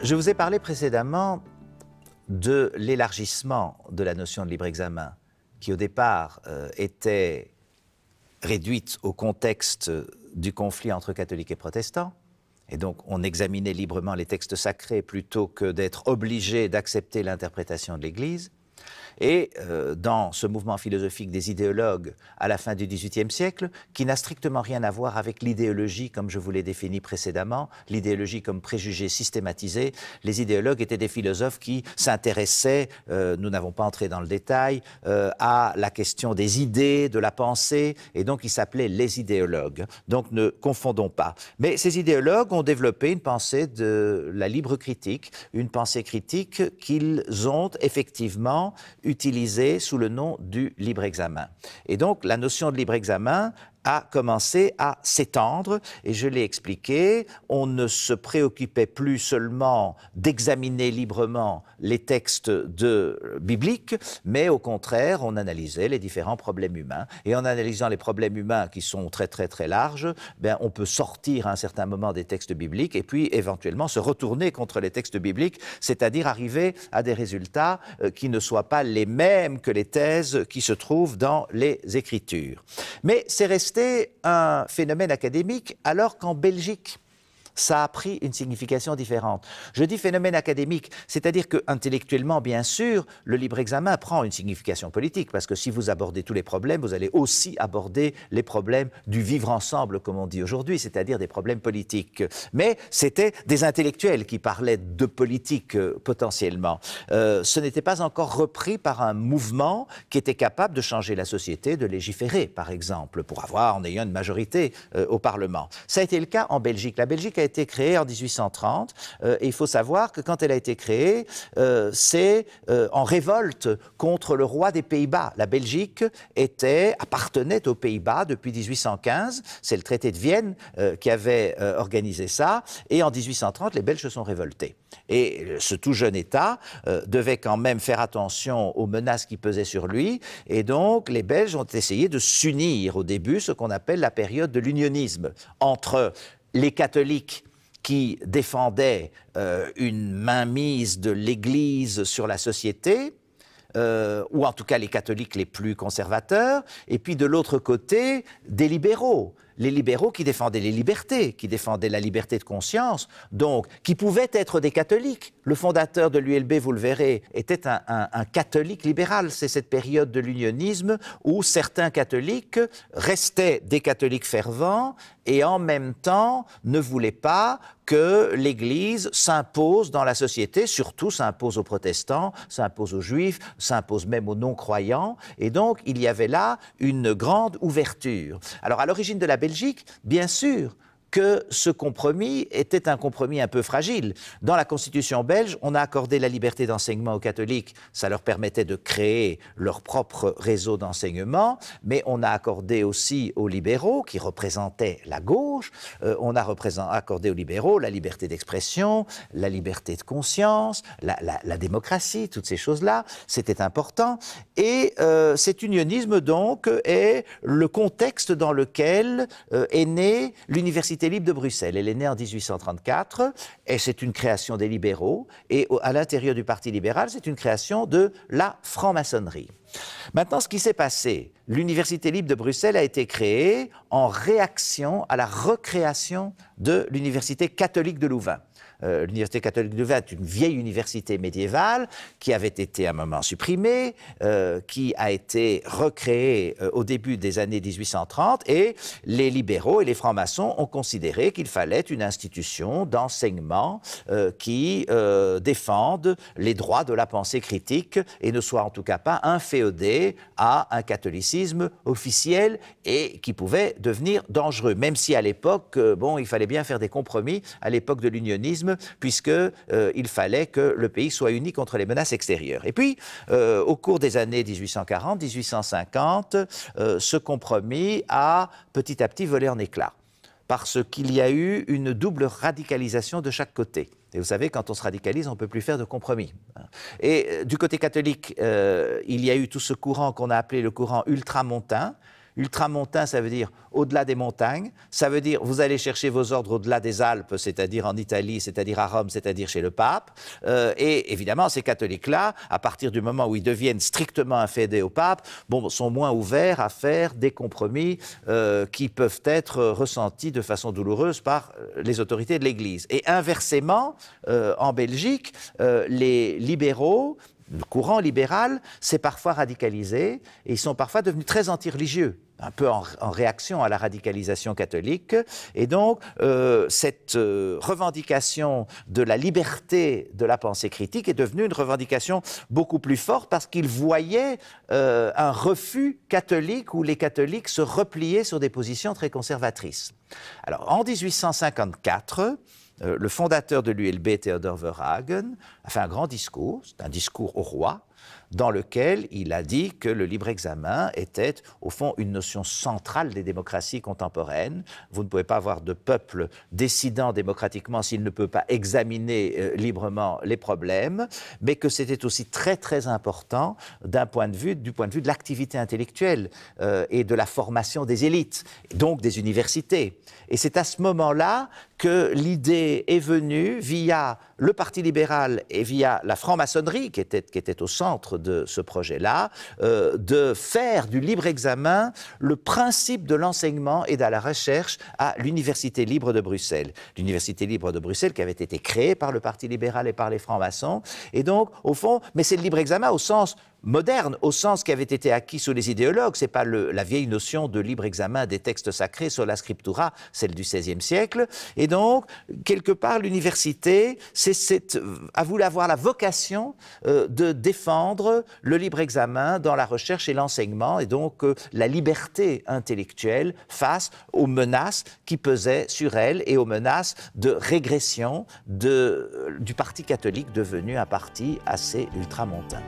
Je vous ai parlé précédemment de l'élargissement de la notion de libre examen, qui au départ était réduite au contexte du conflit entre catholiques et protestants. Et donc on examinait librement les textes sacrés plutôt que d'être obligé d'accepter l'interprétation de l'Église. Et dans ce mouvement philosophique des idéologues à la fin du XVIIIe siècle, qui n'a strictement rien à voir avec l'idéologie comme je vous l'ai défini précédemment, l'idéologie comme préjugé systématisé, les idéologues étaient des philosophes qui s'intéressaient, nous n'avons pas entré dans le détail, à la question des idées, de la pensée, et donc ils s'appelaient les idéologues. Donc ne confondons pas. Mais ces idéologues ont développé une pensée de la libre critique, une pensée critique qu'ils ont effectivement utilisé sous le nom du libre examen. Et donc, la notion de libre examen a commencé à s'étendre, et je l'ai expliqué, on ne se préoccupait plus seulement d'examiner librement les textes bibliques, mais au contraire, on analysait les différents problèmes humains. Et en analysant les problèmes humains qui sont très larges, ben, on peut sortir à un certain moment des textes bibliques et puis éventuellement se retourner contre les textes bibliques, c'est-à-dire arriver à des résultats qui ne soient pas les mêmes que les thèses qui se trouvent dans les Écritures. Mais c'est resté un phénomène académique, alors qu'en Belgique, ça a pris une signification différente. Je dis phénomène académique, c'est-à-dire que intellectuellement, bien sûr, le libre examen prend une signification politique, parce que si vous abordez tous les problèmes, vous allez aussi aborder les problèmes du vivre ensemble, comme on dit aujourd'hui, c'est-à-dire des problèmes politiques. Mais c'était des intellectuels qui parlaient de politique potentiellement. Ce n'était pas encore repris par un mouvement qui était capable de changer la société, de légiférer, par exemple, pour avoir, en ayant une majorité au Parlement. Ça a été le cas en Belgique. La Belgique a été créée en 1830 et il faut savoir que quand elle a été créée, c'est en révolte contre le roi des Pays-Bas. La Belgique appartenait aux Pays-Bas depuis 1815, c'est le traité de Vienne qui avait organisé ça, et en 1830 les Belges se sont révoltés. Et ce tout jeune État devait quand même faire attention aux menaces qui pesaient sur lui, et donc les Belges ont essayé de s'unir au début, ce qu'on appelle la période de l'unionisme, entre les catholiques qui défendaient une mainmise de l'Église sur la société, ou en tout cas les catholiques les plus conservateurs, et puis de l'autre côté, des libéraux. Les libéraux qui défendaient les libertés, qui défendaient la liberté de conscience, donc qui pouvaient être des catholiques. Le fondateur de l'ULB, vous le verrez, était un catholique libéral. C'est cette période de l'unionisme où certains catholiques restaient des catholiques fervents et en même temps ne voulaient pas que l'Église s'impose dans la société, surtout s'impose aux protestants, s'impose aux juifs, s'impose même aux non-croyants. Et donc, il y avait là une grande ouverture. Alors, à l'origine de la Belgique, bien sûr, que ce compromis était un compromis un peu fragile. Dans la Constitution belge, on a accordé la liberté d'enseignement aux catholiques, ça leur permettait de créer leur propre réseau d'enseignement, mais on a accordé aussi aux libéraux, qui représentaient la gauche, on a accordé aux libéraux la liberté d'expression, la liberté de conscience, la démocratie, toutes ces choses-là, c'était important. Et cet unionisme, donc, est le contexte dans lequel est née l'Université libre de Bruxelles. Elle est née en 1834 et c'est une création des libéraux, et à l'intérieur du Parti libéral, c'est une création de la franc-maçonnerie. Maintenant, ce qui s'est passé, l'Université libre de Bruxelles a été créée en réaction à la recréation de l'Université catholique de Louvain. L'Université catholique de Louvain est une vieille université médiévale qui avait été à un moment supprimée, qui a été recréée au début des années 1830, et les libéraux et les francs-maçons ont considéré qu'il fallait une institution d'enseignement qui défende les droits de la pensée critique et ne soit en tout cas pas inféodé à un catholicisme officiel et qui pouvait devenir dangereux, même si à l'époque, il fallait bien faire des compromis à l'époque de l'unionisme, puisqu'il fallait que le pays soit uni contre les menaces extérieures. Et puis, au cours des années 1840-1850, ce compromis a petit à petit volé en éclats, parce qu'il y a eu une double radicalisation de chaque côté. Et vous savez, quand on se radicalise, on ne peut plus faire de compromis. Et du côté catholique, il y a eu tout ce courant qu'on a appelé le courant ultramontain, Ultramontain, ça veut dire au-delà des montagnes. Ça veut dire vous allez chercher vos ordres au-delà des Alpes, c'est-à-dire en Italie, c'est-à-dire à Rome, c'est-à-dire chez le pape. Et évidemment, ces catholiques-là, à partir du moment où ils deviennent strictement inféodés au pape, bon, sont moins ouverts à faire des compromis qui peuvent être ressentis de façon douloureuse par les autorités de l'Église. Et inversement, en Belgique, les libéraux, le courant libéral s'est parfois radicalisé et ils sont parfois devenus très anti-religieux, un peu en réaction à la radicalisation catholique. Et donc, cette revendication de la liberté de la pensée critique est devenue une revendication beaucoup plus forte parce qu'ils voyaient un refus catholique où les catholiques se repliaient sur des positions très conservatrices. Alors, en 1854, le fondateur de l'ULB, Theodor Verhagen, a fait un grand discours, c'est un discours au roi, dans lequel il a dit que le libre examen était, au fond, une notion centrale des démocraties contemporaines. Vous ne pouvez pas avoir de peuple décidant démocratiquement s'il ne peut pas examiner librement les problèmes, mais que c'était aussi très, très important du point de vue de l'activité intellectuelle et de la formation des élites, et donc des universités. Et c'est à ce moment-là que l'idée est venue, via le Parti libéral et via la franc-maçonnerie, qui était au centre de ce projet-là, de faire du libre examen le principe de l'enseignement et de la recherche à l'Université libre de Bruxelles. L'Université libre de Bruxelles qui avait été créée par le Parti libéral et par les francs-maçons. Et donc, au fond, mais c'est le libre examen au sens moderne, au sens qui avait été acquis sous les idéologues. Ce n'est pas la vieille notion de libre examen des textes sacrés sur la scriptura, celle du XVIe siècle. Et donc, quelque part, l'université a voulu avoir la vocation de défendre le libre examen dans la recherche et l'enseignement, et donc la liberté intellectuelle face aux menaces qui pesaient sur elle et aux menaces de régression du Parti catholique devenu un parti assez ultramontain.